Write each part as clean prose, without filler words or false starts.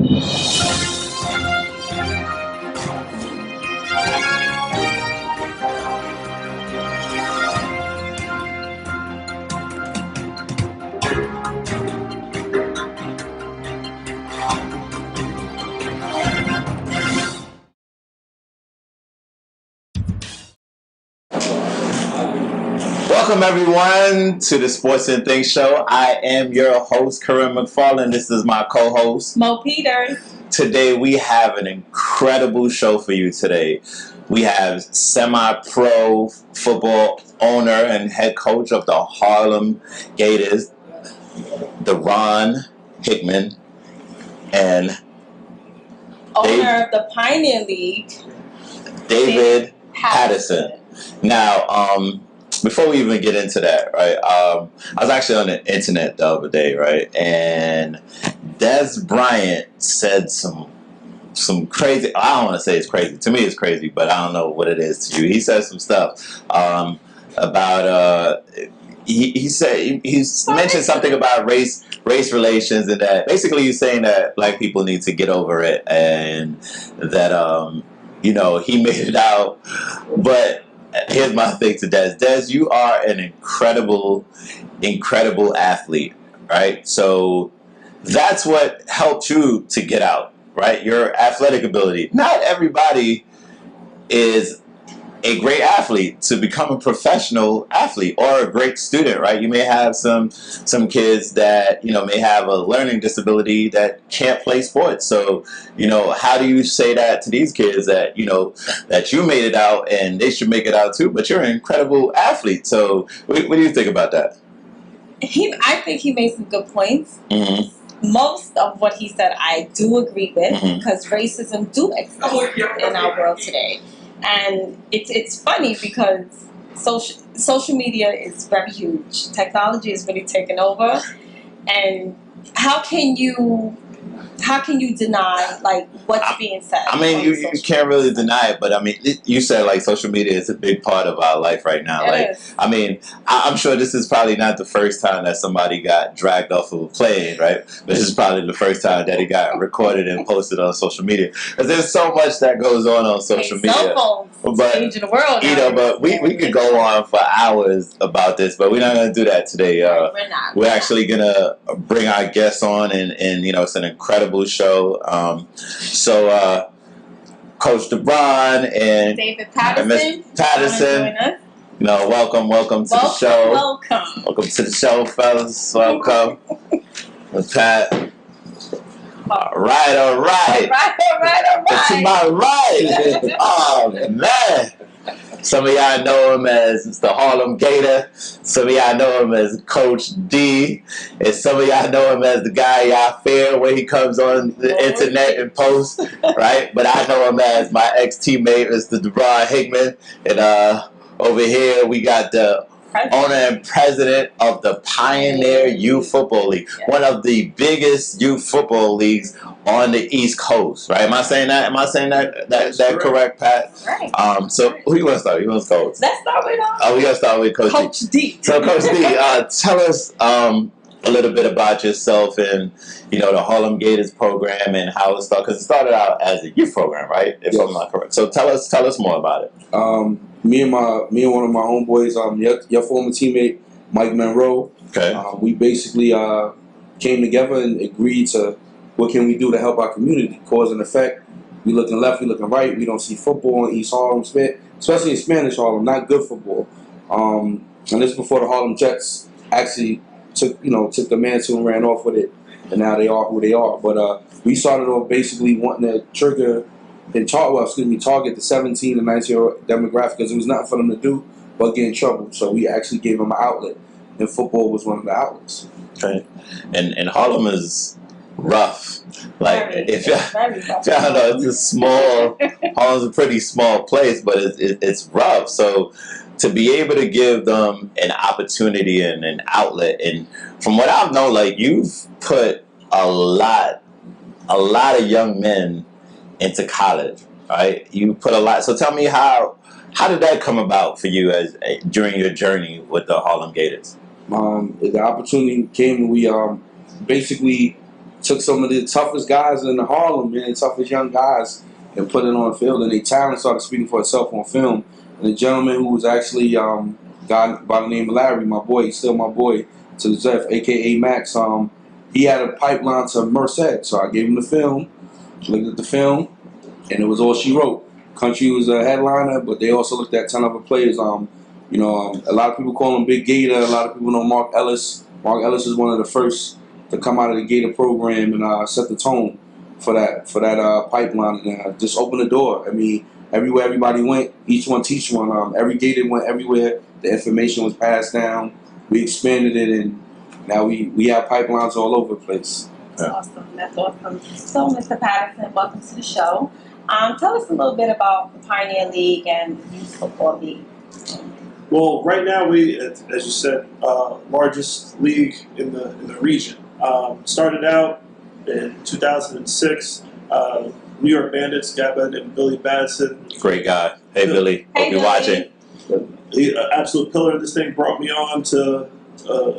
Welcome everyone to the Sports and Things Show. I am your host, Karim McFarland. This is my co-host, Mo Peters. Today we have an incredible show for you today. We have semi-pro football owner and head coach of the Harlem Gators, Deron Hickman, and owner of the Pioneer League, David Patterson. Now, before we even get into that, right, I was actually on the internet the other day, right, and Dez Bryant said some crazy, I don't want to say it's crazy, to me it's crazy, but I don't know what it is to you. He said some stuff about, he's mentioned something about race relations, and that basically he's saying that black people need to get over it, and that, he made it out, but here's my thing to Dez. Dez, you are an incredible athlete, right? So that's what helped you to get out, right? Your athletic ability. Not everybody is a great athlete to become a professional athlete or a great student, right? You may have some kids that, may have a learning disability that can't play sports. So, how do you say that to these kids that, that you made it out and they should make it out too, but you're an incredible athlete. So what do you think about that? I think he made some good points. Mm-hmm. Most of what he said I do agree with, because racism do exist in our world today. And it's funny because social media is very huge. Technology is really taken over, and how can you deny what's being said? I mean, you can't really deny it, but I mean, you said social media is a big part of our life right now. It is. I mean, I'm sure this is probably not the first time that somebody got dragged off of a plane, right? But this is probably the first time that it got recorded and posted on social media, because there's so much that goes on social media. Cell phones changing the world. But we could go on for hours about this, but we're not going to do that today. We're not. We're actually going to bring our guests on, and it's an incredible show. Coach Deron and David Patterson. Miss Patterson. Welcome to the show. Welcome to the show, fellas. Welcome. Pat. All right. To my right. Oh, man. Some of y'all know him as the Harlem Gator. Some of y'all know him as Coach D. And some of y'all know him as the guy y'all fear when he comes on the internet and posts, right? But I know him as my ex-teammate, Mr. Deron Hickman. And over here, we got the owner and president of the Pioneer Youth Football League, one of the biggest youth football leagues on the East Coast, right? Am I saying that? That correct, Pat? Right. So who you want to start? You want to start? Let's start with we're gonna start with Coach D. So Coach D, tell us a little bit about yourself and the Harlem Gators program and how it started, because it started out as a youth program, right? If I'm not correct. So tell us more about it. Me and one of my homeboys, your former teammate Mike Monroe. Okay. We basically came together and agreed to what can we do to help our community, cause and effect. We looking left, we looking right. We don't see football in East Harlem, especially in Spanish Harlem, not good football. And this is before the Harlem Jets actually took the mantle and ran off with it, and now they are who they are. But we started off basically wanting to trigger and target the 17 to 19-year-old demographic, because there was nothing for them to do but get in trouble. So we actually gave them an outlet, and football was one of the outlets. Okay. And Harlem is rough. If y'all know, it's a small, Harlem's a pretty small place, but it's rough. So to be able to give them an opportunity and an outlet, and from what I've known, you've put a lot of young men into college, right? You put a lot. So tell me how did that come about for you during your journey with the Harlem Gators? The opportunity came when we basically took some of the toughest guys in Harlem, man, toughest young guys, and put it on field, and their talent started speaking for itself on film. And the gentleman who was actually guy by the name of Larry, my boy, he's still my boy to the death, aka Max. He had a pipeline to Merced, so I gave him the film, looked at the film, and it was all she wrote. Country was a headliner, but they also looked at 10 other players. A lot of people call him Big Gator. A lot of people know Mark Ellis. Mark Ellis is one of the first to come out of the Gator program and set the tone for that pipeline and just open the door. I mean, everywhere everybody went, each one teach one. Every Gator went everywhere. The information was passed down. We expanded it, and now we have pipelines all over the place. That's awesome. That's awesome. So, Mr. Patterson, welcome to the show. Tell us a little bit about the Pioneer League and the Youth Football League. Well, right now we, as you said, largest league in the region. Started out in 2006. New York Bandits, guy by the name of Billy Batson. Great guy. Hey, Billy. Hope you're watching. He, absolute pillar of this thing, brought me on to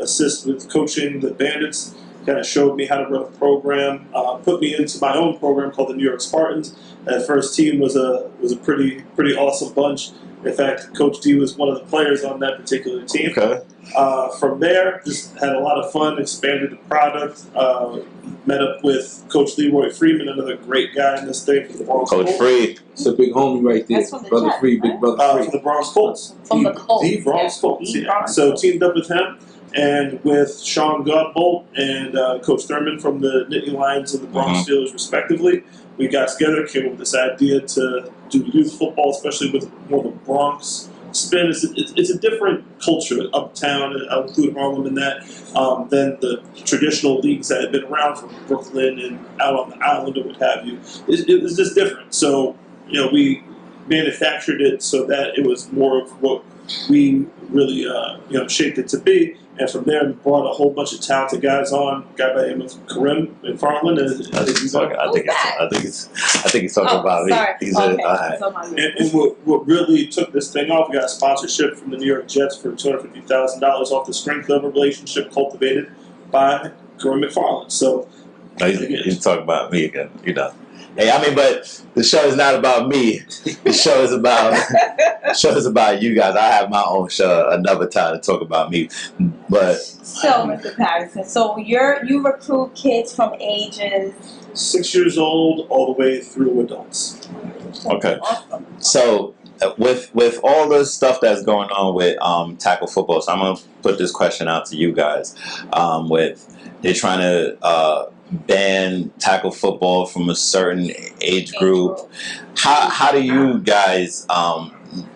assist with coaching the Bandits. Kind of showed me how to run a program. Put me into my own program called the New York Spartans. That first team was a pretty awesome bunch. In fact, Coach D was one of the players on that particular team. Okay. From there, just had a lot of fun, expanded the product, met up with Coach Leroy Freeman, another great guy in this thing from the Bronx Coach Colts. Free. It's a big homie right there. That's from the Brother Jets, Free, right? big brother Free. From the Bronx Colts. From the Colts. The Bronx Yeah. Colts, The yeah. Bronx So Colts. teamed up with him and with Sean Godbolt and Coach Thurman from the Nittany Lions and the Bronx Steelers, respectively. We got together, came up with this idea to do youth football, especially with more of a Bronx spin. It's a different culture uptown, and I'll include Harlem in that, than the traditional leagues that had been around from Brooklyn and out on the island or what have you. It was just different. So, we manufactured it so that it was more of what we really, shaped it to be. And from there, we brought a whole bunch of talented guys on. A guy by the name of Karim McFarland. I think he's talking about me. Sorry. He's Okay. And what really took this thing off, we got a sponsorship from the New York Jets for $250,000 off the strength of a relationship cultivated by Karim McFarland. So he's talking about me again, Hey, but the show is not about me. The show is about you guys. I have my own show another time to talk about me. But So, Mr. Patterson, so you recruit kids from ages 6 years old all the way through adults. Okay. Awesome. So with all the stuff that's going on with tackle football, so I'm gonna put this question out to you guys. They're trying to ban tackle football from a certain age group. How do you guys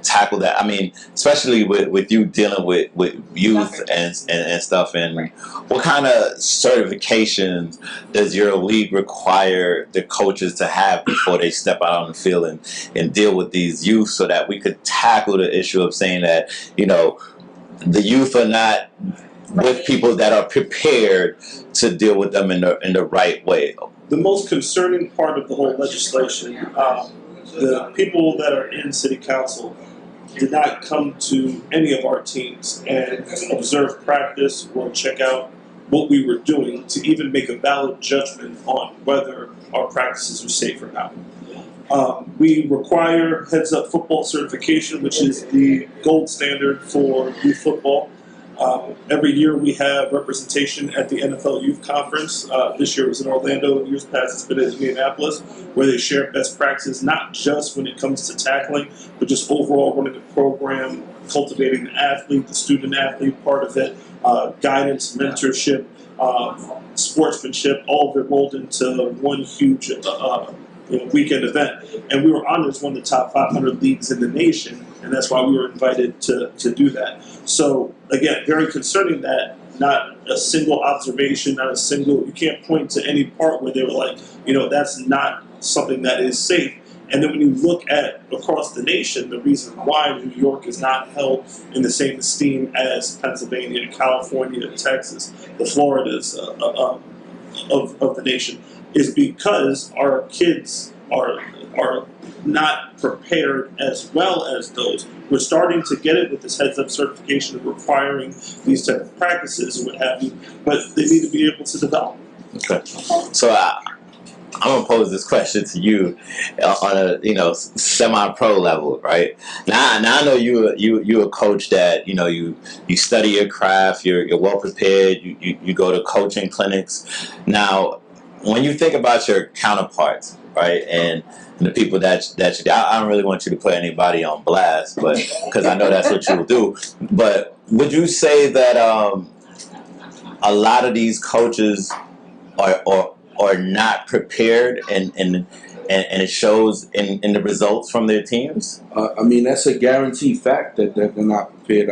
tackle that? I mean, especially with you dealing with youth and stuff, and what kind of certifications does your league require the coaches to have before they step out on the field and deal with these youth, so that we could tackle the issue of saying that, the youth are not with people that are prepared to deal with them in the right way? The most concerning part of the whole legislation, the people that are in city council did not come to any of our teams and observe practice or check out what we were doing to even make a valid judgment on whether our practices are safe or not. We require Heads Up Football certification, which is the gold standard for youth football. Every year we have representation at the NFL Youth Conference. This year it was in Orlando. In years past it's been in Indianapolis, where they share best practices, not just when it comes to tackling, but just overall running the program, cultivating the athlete, the student athlete part of it, guidance, mentorship, sportsmanship, all of it rolled into one huge weekend event. And we were honored as one of the top 500 leagues in the nation, and that's why we were invited to do that. So again, very concerning that not a single observation, you can't point to any part where they were like, that's not something that is safe. And then when you look at across the nation, the reason why New York is not held in the same esteem as Pennsylvania, California, Texas, the Floridas of the nation, is because our kids are not prepared as well as those. We're starting to get it with this Heads Up certification of requiring these type of practices and what have you, but they need to be able to develop. Okay. So I'm gonna pose this question to you on a semi-pro level, right? Now I know you a coach that you study your craft, you're well prepared, you go to coaching clinics. Now, when you think about your counterparts, right, and the people that I don't really want you to put anybody on blast, but because I know that's what you will do. But would you say that a lot of these coaches are not prepared, and it shows in the results from their teams? I mean, that's a guaranteed fact that they're not prepared.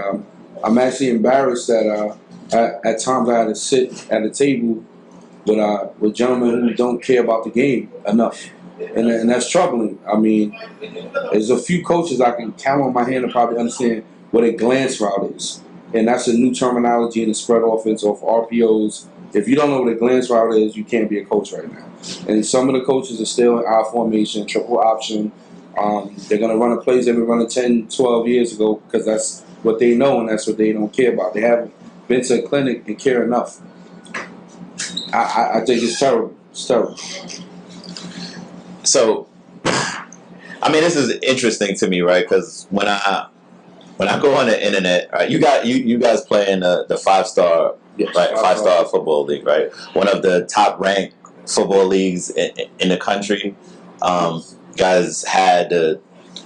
I'm actually embarrassed that at times I had to sit at a table with gentlemen who don't care about the game enough, and that's troubling. I mean, there's a few coaches I can count on my hand to probably understand what a glance route is, and that's a new terminology in the spread offense or for RPOs. If you don't know what a glance route is, you can't be a coach right now. And some of the coaches are still in I formation, triple option. They're going to run a plays they've been running 10, 12 years ago because that's what they know and that's what they don't care about. They haven't been to a clinic and care enough. I think it's terrible. It's terrible. So, I mean, this is interesting to me, right? Because when I go on the internet, right, you guys play in the 5-star, Yes, right, 5-star football league, right? One of the top ranked football leagues in the country. Guys had a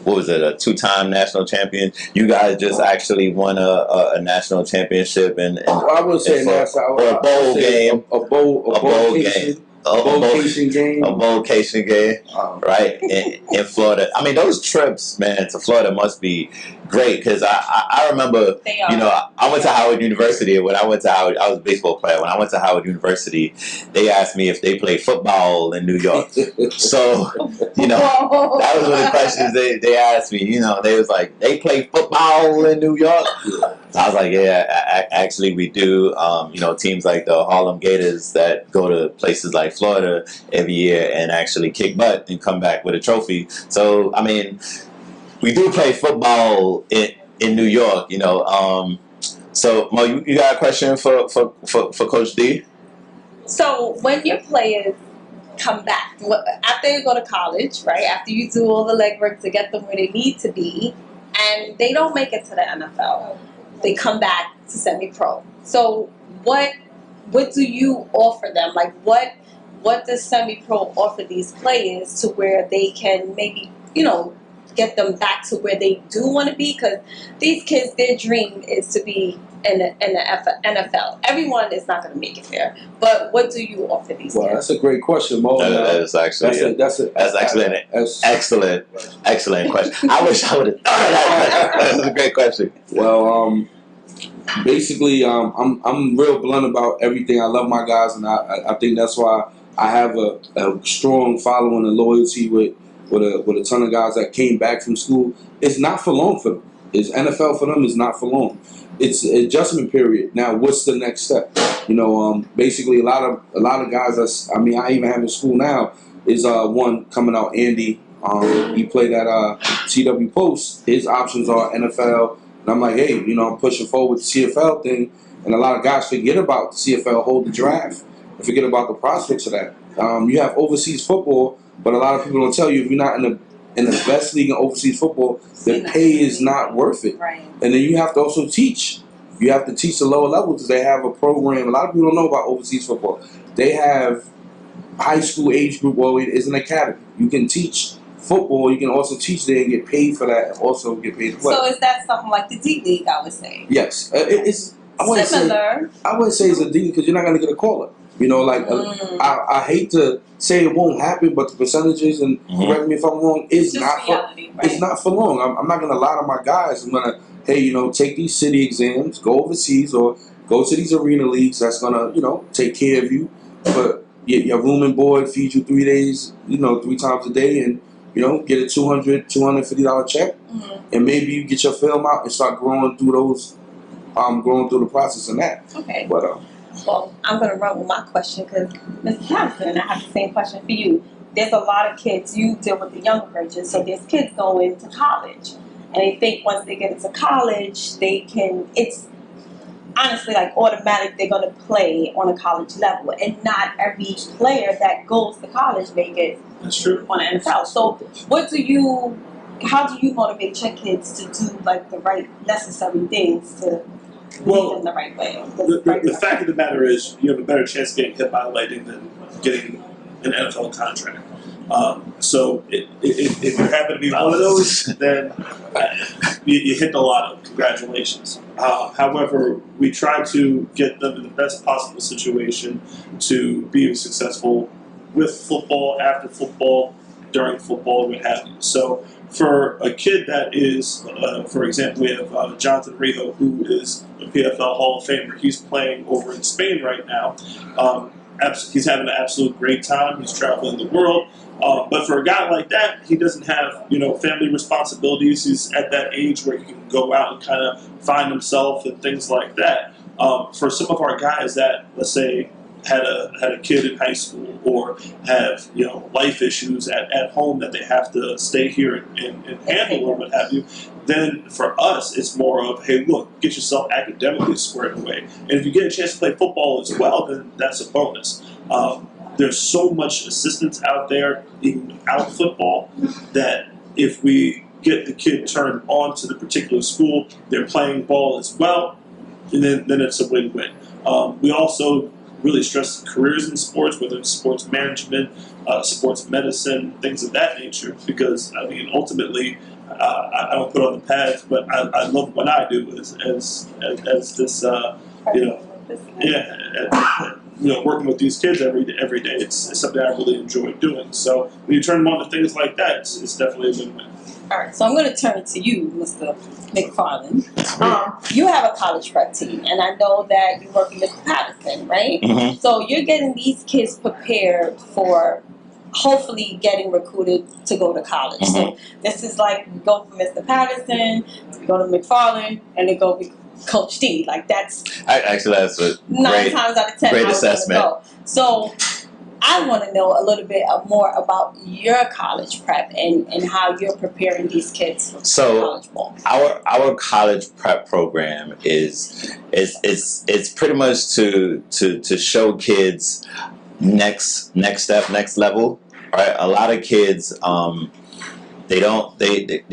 2-time national champion. You guys just actually won a national championship and I would say national or a bowl game, a bowl game. A bowlcation game, right, in Florida. I mean, those trips, man, to Florida must be great because I remember, I went to Howard University, and when I went to Howard, I was a baseball player. When I went to Howard University, they asked me if they played football in New York. So, that was one of the questions they asked me. They was like, they play football in New York? I was like, yeah, actually we do. Teams like the Harlem Gators that go to places like Florida every year and actually kick butt and come back with a trophy. So, I mean, we do play football in New York, So, Mo, you got a question for Coach D? So, when your players come back, after they go to college, right, after you do all the legwork to get them where they need to be, and they don't make it to the NFL, they come back to semi-pro. So what do you offer them? Like what does semi-pro offer these players to where they can maybe, get them back to where they do want to be? Because these kids, their dream is to be in the NFL. Everyone is not going to make it there. But what do you offer these kids? That's a great question, Mo. That is actually that's actually an excellent question. I wish I would have thought of that. That's a great question. Well, basically, I'm real blunt about everything. I love my guys, and I think that's why I have a strong following and loyalty with a ton of guys that came back from school. It's not for long for them. It's NFL for them. It's not for long. It's an adjustment period. Now, what's the next step? Basically, a lot of guys. I even have in school now is one coming out. Andy, he played at CW Post. His options are NFL. And I'm like, hey, I'm pushing forward with the CFL thing. And a lot of guys forget about the CFL, hold the draft, and forget about the prospects of that. You have overseas football, but a lot of people don't tell you if you're not in the best league in overseas football, the pay is not worth it. Right. And then you have to also teach. You have to teach the lower levels because they have a program. A lot of people don't know about overseas football. They have high school age group where it's an academy. You can teach football, you can also teach there and get paid for that, and also get paid to play. So is that something like the D League, I would say? Yes. It's similar. I wouldn't say it's a D League because you're not going to get a call-up. I hate to say it won't happen, but the percentages, and correct me if I'm wrong, is not reality, right? It's not for long. I'm not going to lie to my guys. I'm going to, hey, take these city exams, go overseas, or go to these arena leagues that's going to, take care of you. But your room and board, feed you 3 days, 3 times a day, and get a $250 check, and maybe you get your film out and start growing through the process of that. Okay. But well, I'm going to run with my question because Mr. Patterson, I have the same question for you. There's a lot of kids, you deal with the younger versions, so there's kids going to college, and they think once they get into college, they can. honestly, like automatic, they're going to play on a college level, and not every player that goes to college make it That's true. on the NFL. So, how do you motivate your kids to do like the right necessary things to lead in the right way? The fact of the matter is, you have a better chance of getting hit by lightning than getting an NFL contract. So if you happen to be one of those, then you hit the lotto. Congratulations. However, we try to get them in the best possible situation to be successful with football, after football, during football, what have you. So for a kid that is, for example, we have Jonathan Rijo, who is a PFL Hall of Famer. He's playing over in Spain right now. He's having an absolute great time. He's traveling the world. But for a guy like that, he doesn't have, family responsibilities. He's at that age where he can go out and kind of find himself and things like that. For some of our guys that, let's say, had a kid in high school or have life issues at home that they have to stay here and handle or what have you, then for us it's more of, hey, look, get yourself academically squared away, and if you get a chance to play football as well, then that's a bonus. There's so much assistance out there, even without football, that if we get the kid turned on to the particular school, they're playing ball as well, and then it's a win-win. We also really stress careers in sports, whether it's sports management, sports medicine, things of that nature, because, ultimately, I don't put on the pads, but I love what I do as this, working with these kids every day. It's something I really enjoy doing. So when you turn them on to things like that, it's definitely a win-win. All right, so I'm going to turn to you, Mr. McFarland. You have a college prep team, and I know that you're working with Patterson, right? Mm-hmm. So you're getting these kids prepared for hopefully getting recruited to go to college. Mm-hmm. So this is like we go from Mr. Patterson, we go to McFarland, and then go with Coach D. Like that's actually that's a 9 times out of 10 great how it's gonna assessment. go. So I want to know a little bit more about your college prep and how you're preparing these kids for college ball. Our college prep program is pretty much to show kids next step, next level. Right, a lot of kids they're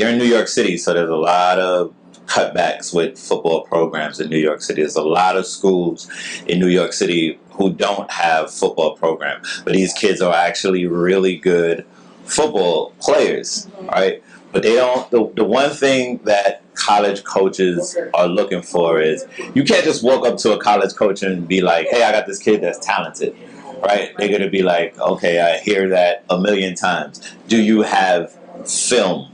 in New York City, so there's a lot of cutbacks with football programs in New York City. There's a lot of schools in New York City who don't have football program, but these kids are actually really good football players, right? But they don't. The one thing that college coaches are looking for is you can't just walk up to a college coach and be like, "Hey, I got this kid that's talented," right? They're gonna be like, "Okay, I hear that a million times. Do you have film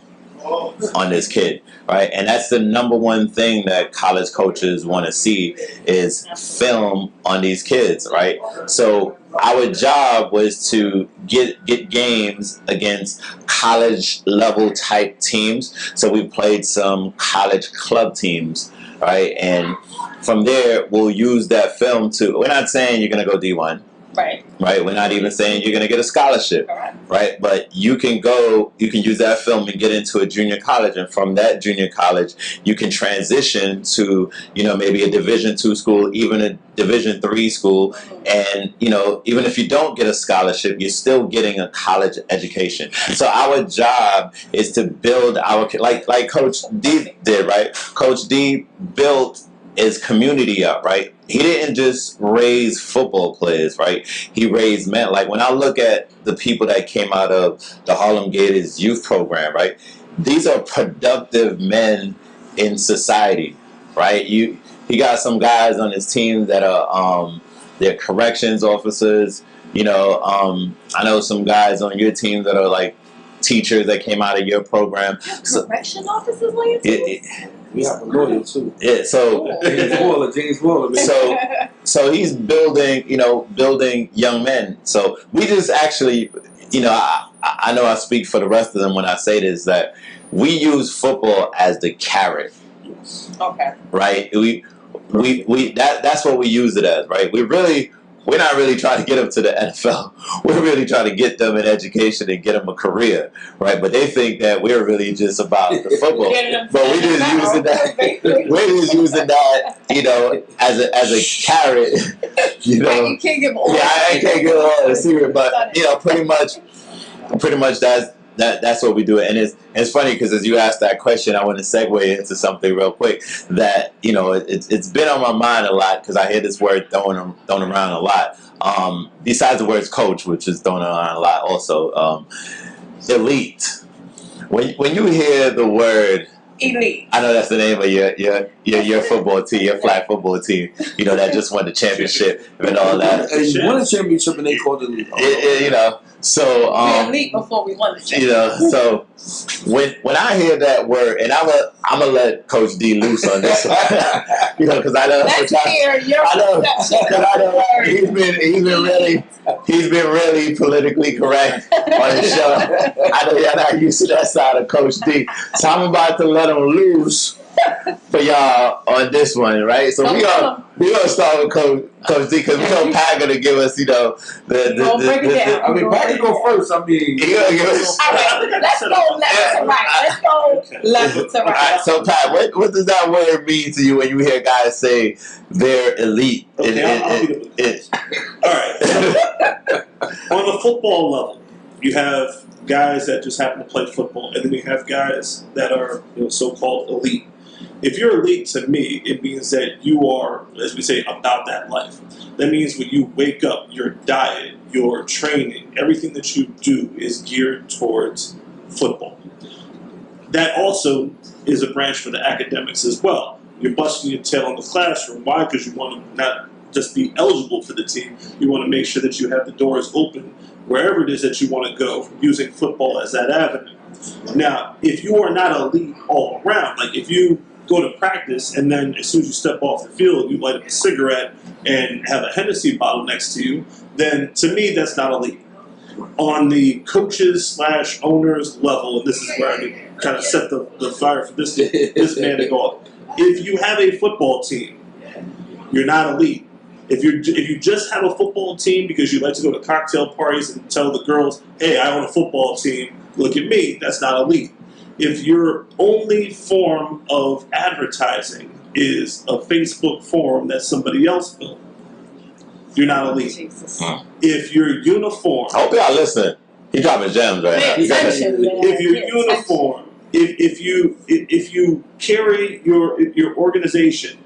on this kid?" Right? And that's the number one thing that college coaches want to see is film on these kids, right? So our job was to get games against college level type teams. So we played some college club teams, right? And from there, we'll use that film to, we're not saying you're going to go D1. Right. Right. We're not even saying you're going to get a scholarship. Right. But you can use that film and get into a junior college. And from that junior college, you can transition to, maybe a Division II school, even a Division III school. And, even if you don't get a scholarship, you're still getting a college education. So our job is to build like Coach D did, right? Coach D built his community up, right? He didn't just raise football players, right? He raised men. Like when I look at the people that came out of the Harlem Gators youth program, right? These are productive men in society, right? He got some guys on his team that are they're corrections officers. I know some guys on your team that are like teachers that came out of your program. Correction officers on your team? We have a lawyer too. Yeah, so James Waller. So he's building young men. So we just actually, I know I speak for the rest of them when I say this, that we use football as the carrot. Okay. Right? That's what we use it as, right? We really we're not really trying to get them to the NFL. We're really trying to get them an education and get them a career, right? But they think that we're really just about the football. But we're just using that. We're just using that, you know, as a carrot. You know, you can't give all. Yeah, I can't give all the secret, but you know, pretty much that's what we do. And it's funny because as you asked that question, I want to segue into something real quick that, you know, it's been on my mind a lot because I hear this word thrown around a lot. Besides the words coach, which is thrown around a lot also, elite. When you hear the word elite, I know that's the name of your football team, your flag football team. You know that just won the championship and all that. And won a championship and they called it elite. You know, so we elite before we won the championship. You know, so when I hear that word, and I'm gonna let Coach D loose on this one, you know, because I know he's been really politically correct on his show. I know y'all not used to that side of Coach D, so I'm about to let him loose for y'all on this one, right? So we gonna start with Coach D because we know Pat gonna give us, you know, I mean, Pat can go first. I mean, he gonna give us. All right, let's go left to right. Let's go left to right. All right, so Pat, what does that word mean to you when you hear guys say they're elite? Okay, I'll be the all right. So, on the football level, you have guys that just happen to play football, and then you have guys that are, you know, so-called elite. If you're elite, to me, it means that you are, as we say, about that life. That means when you wake up, your diet, your training, everything that you do is geared towards football. That also is a branch for the academics as well. You're busting your tail in the classroom. Why? Because you want to not just be eligible for the team. You want to make sure that you have the doors open wherever it is that you want to go, using football as that avenue. Now, if you are not elite all around, like if you go to practice and then as soon as you step off the field, you light up a cigarette and have a Hennessy bottle next to you, then to me, that's not elite. On the coaches / owners level, and this is where I kind of set the fire for this man to go up. If you have a football team, you're not elite. If you just have a football team because you like to go to cocktail parties and tell the girls, hey, I own a football team, look at me, that's not elite. If your only form of advertising is a Facebook forum that somebody else built, you're not elite. If your uniform... I hope y'all listen. He's dropping gems right now. If your uniform, if you carry your organization,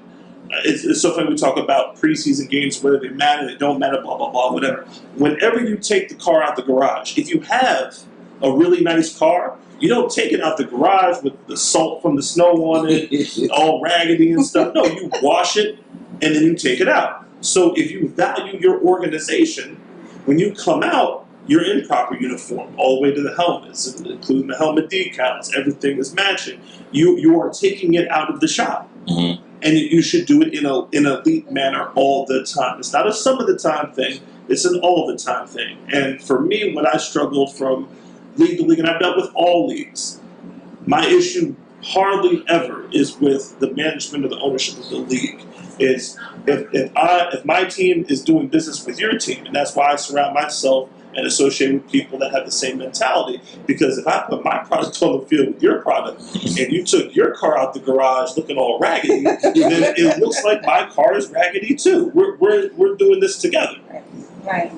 it's so funny we talk about preseason games, whether they matter, they don't matter, blah, blah, blah, whatever. Whenever you take the car out the garage, if you have a really nice car, you don't take it out the garage with the salt from the snow on it, all raggedy and stuff. No, you wash it and then you take it out. So if you value your organization, when you come out, you're in proper uniform, all the way to the helmets, including the helmet decals. Everything is matching. You are taking it out of the shop. Mm-hmm. And you should do it in an elite manner all the time. It's not a some of the time thing. It's an all the time thing. And for me, when I struggled from league to league, and I've dealt with all leagues, my issue hardly ever is with the management or the ownership of the league. Is if my team is doing business with your team, and that's why I surround myself and associate with people that have the same mentality. Because if I put my product on the field with your product, and you took your car out the garage looking all raggedy, then it looks like my car is raggedy too. We're doing this together. Right.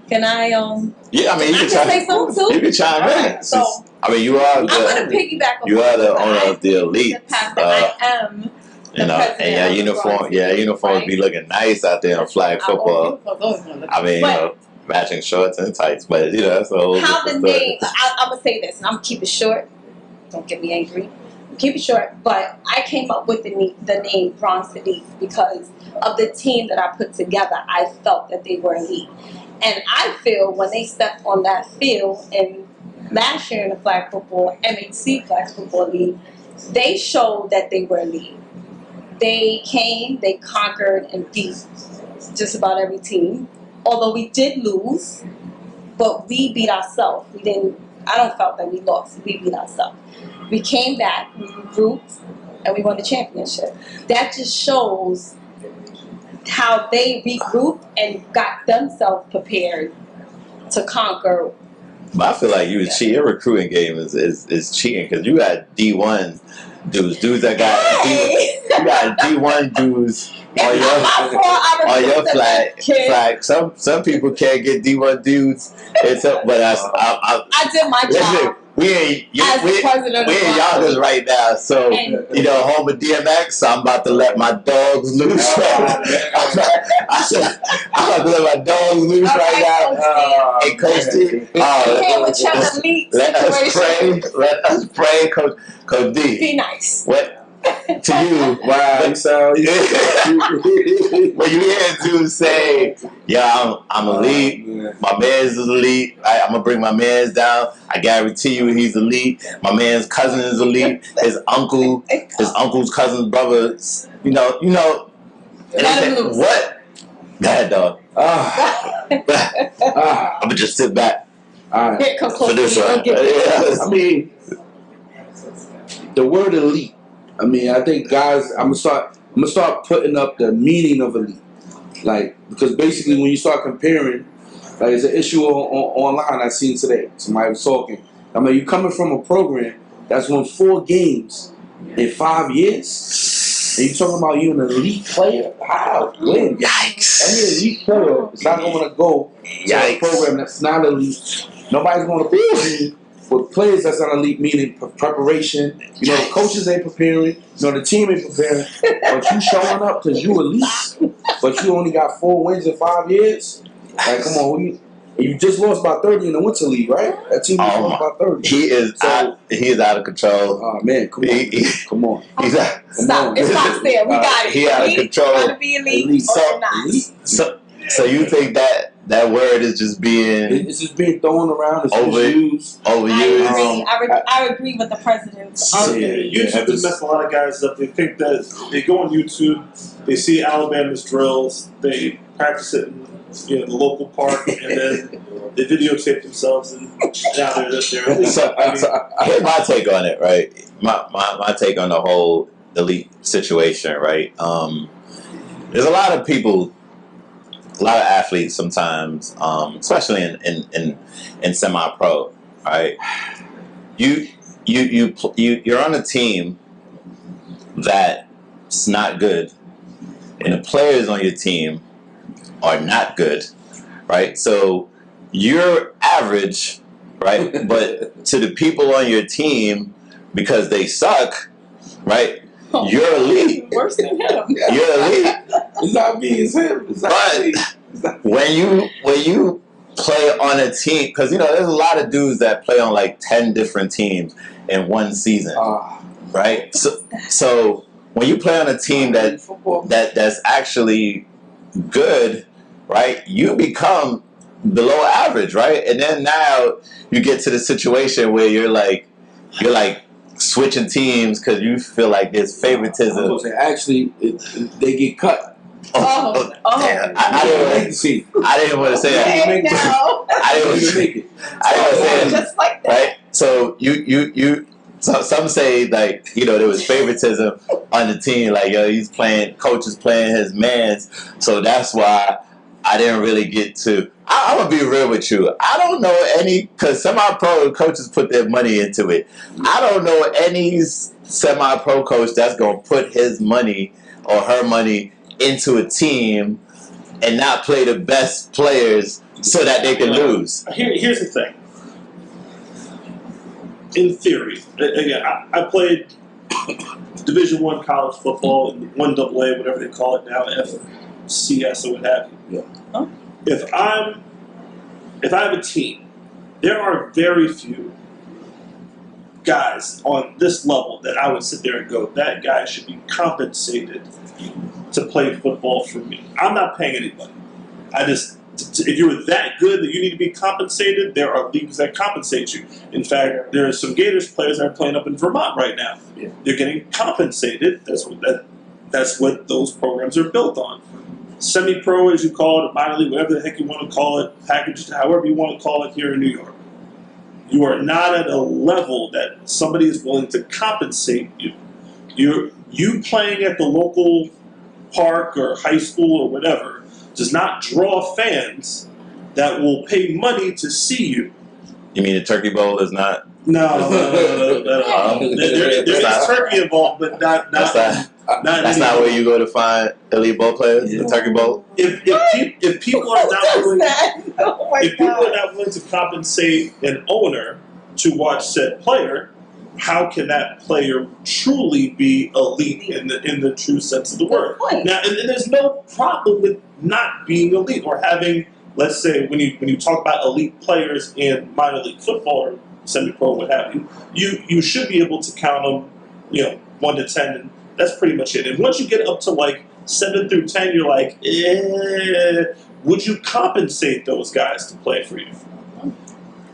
Can I Yeah, I mean, you can say something too? You can chime in. Right, so I mean, you are I'm going to piggyback on you are the owner of the elite. I am. You know, and your uniforms be looking nice out there in flag football. I mean, you know, matching shorts and tights, but you know, so how the name? I'm gonna say this, and I'm gonna keep it short. Don't get me angry. Keep it short. But I came up with the name Bronx Elite because of the team that I put together. I felt that they were elite, and I feel when they stepped on that field and last year in the flag football MHC flag football league, they showed that they were elite. They came, they conquered and beat just about every team. Although we did lose, but we beat ourselves. I don't felt that we lost. We beat ourselves. We came back, we regrouped, and we won the championship. That just shows how they regroup and got themselves prepared to conquer. But I feel like you was cheating. Your recruiting game is cheating because you got D1 dudes that got you got D1 dudes on your flag. Some people can't get D1 dudes. But I did my job. We ain't y'all right now. So home of DMX. So I'm about to let my dogs loose. I'm about to let my dogs loose right now. Hey, Coach D. Let us pray, Coach D. Be nice. What? To you, wow, so when you hear dudes say, "Yeah, I'm elite. My man's is elite. I'm gonna bring my man's down. I guarantee you, he's elite. My man's cousin is elite. His uncle's cousin's brother. You know." And they say, "What? Go ahead, dog. I'm gonna just sit back." All right. For this one, I mean, the word elite. I mean, I think guys, I'm gonna start putting up the meaning of elite, like, because basically when you start comparing, like, there's an issue online I seen today. Somebody was talking. I mean, you coming from a program that's won 4 games in 5 years, and you talking about you an elite player? How? When? Yikes! Any elite player is not going to go to a program that's not elite. Nobody's going to be with players that's not elite, meaning preparation. The coaches ain't preparing. The team ain't preparing. But you showing up because you elite, but you only got 4 wins in 5 years. Like, come on, you just lost by 30 in the Winter League, right? That team just lost by 30. He is out of control. Oh man, come on, come on. He's out. Stop! It stops there. We got it. He out of control. Gotta be elite or not. So you think that word is just being... It's just being thrown around. It's overused. I agree with the president's argument. YouTube has messed a lot of guys up. They think that they go on YouTube, they see Alabama's drills, they practice it in the local park, and then they videotape themselves, and now they're just there. So here's my take on it, right? My take on the whole elite situation, right? There's a lot of people... A lot of athletes sometimes, especially in semi-pro, right? You're on a team that's not good, and the players on your team are not good, right? So you're average, right? But to the people on your team, because they suck, right? You're elite. Worse than him. You're elite. It's not me, it's him. But when you play on a team, because there's a lot of dudes that play on like 10 different teams in one season, right? So when you play on a team that's actually good, right? You become below average, right? And then now you get to the situation where you're like switching teams because you feel like there's favoritism. Actually, they get cut. Damn. I didn't want to say that. I didn't want to say it. Just like that. Right? So so some say like there was favoritism on the team, like coach is playing his mans, so that's why I didn't really get to. I'm gonna be real with you. I don't know any, because semi-pro coaches put their money into it. I don't know any semi-pro coach that's gonna put his money or her money into a team and not play the best players so that they can lose. Here's the thing. In theory, again, I played Division I college football, 1AA, whatever they call it now, FCS or what have you. Yeah. If I have a team, there are very few guys on this level that I would sit there and go, that guy should be compensated to play football for me. I'm not paying anybody. If you're that good that you need to be compensated, there are leagues that compensate you. In fact, there are some Gators players that are playing up in Vermont right now. Yeah. They're getting compensated. That's what those programs are built on. Semi-pro, as you call it, minor league, whatever the heck you want to call it, packaged, however you want to call it here in New York. You are not at a level that somebody is willing to compensate you. You playing at the local park or high school or whatever does not draw fans that will pay money to see you. You mean the Turkey Bowl is not? No. There is turkey involved, but not. That's not where you go to find elite bowl players. The Turkey Bowl. If people are not willing, if people are not willing to compensate an owner to watch said player, how can that player truly be elite in the true sense of the word? Now, and there's no problem with not being elite or having, let's say, when you talk about elite players in minor league football or semi-pro, what have you, you should be able to count them, 1 to 10, and that's pretty much it. And once you get up to like 7 through 10, you're like, would you compensate those guys to play for you?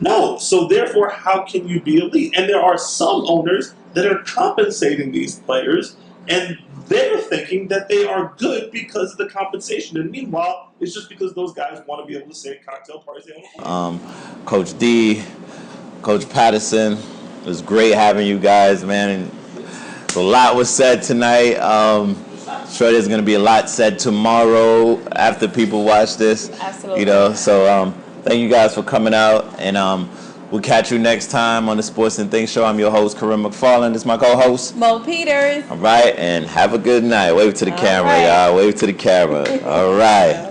No. So therefore, how can you be elite? And there are some owners that are compensating these players, and they're thinking that they are good because of the compensation. And meanwhile, it's just because those guys want to be able to say at cocktail parties they want to. Coach D, Coach Patterson, it was great having you guys, man. A lot was said tonight. Sure, there's going to be a lot said tomorrow after people watch this. Absolutely. So thank you guys for coming out, and we'll catch you next time on the Sports and Things Show. I'm your host, Karim McFarland. This is my co-host, Mo Peters. All right, and have a good night. Wave to the camera, y'all. Wave to the camera. All right.